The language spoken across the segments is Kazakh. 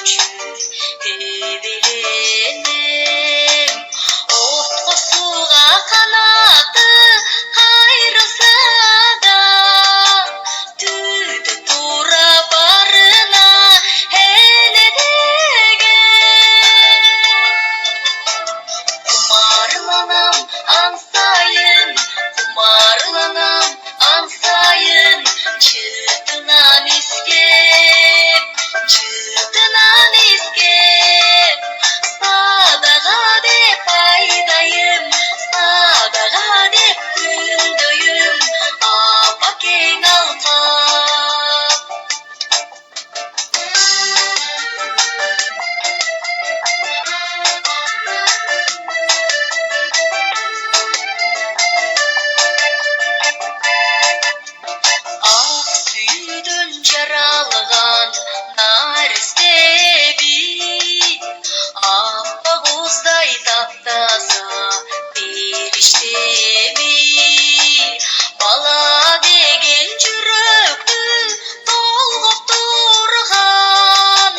üçün ebeленем. Отқа суға қанаты қайрылса да, түді тура барына әлі деген. Құмарланам аңсайын, құмарланам аңсайын, жыртынан искеп, жыртынан искеп. Садаға деп айдайым, садаға деп күндөйім, апакең алқап. Ақ сүйден жаралған нәресте бит, аппақ уыздай таптаса періште бит. Бала деген жүректі толғап тұрған,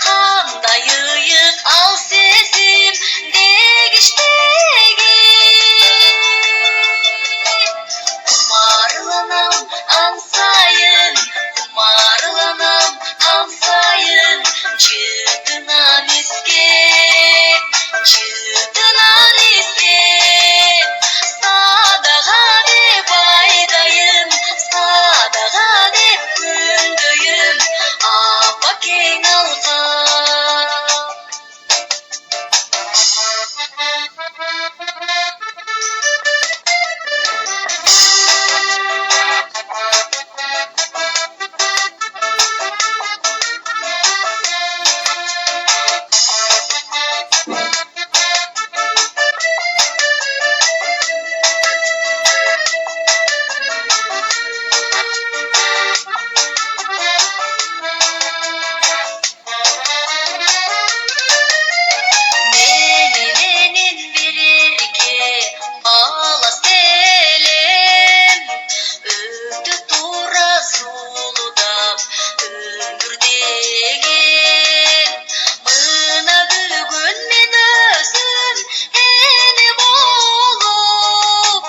қандай ұйық ал сезім дегіштеген. Құмарланам аңсайын, құмарланам аңсайын, жыртынан искеп, жыртынан искеп. Садаға деп айдайым, садаға деп күндөйім, апакең алқап. Менен берерге балас елем, өтті тура зулудап өмір деген. Мына бүгін мен өзім эне болып,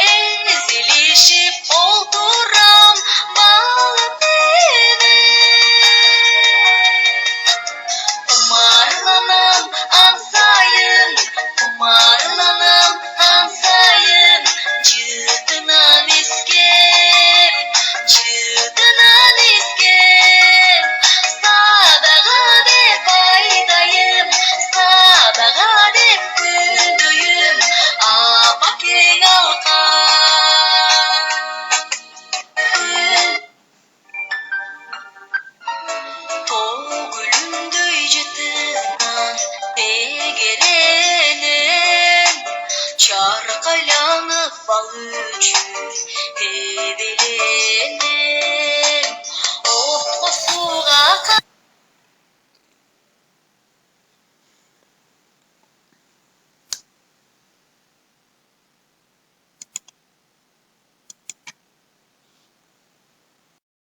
езілешіп отырам балапенен. Құмарланам аңсайын, құмарланам аңсайын, жыртынан искеп, жыртынан искеп. Садаға деп айдайым, садаға деп күндөйім, апакең алқап. Төгілімдөй жытынан тегеленем, чарқайланып бал үшін эбеленем.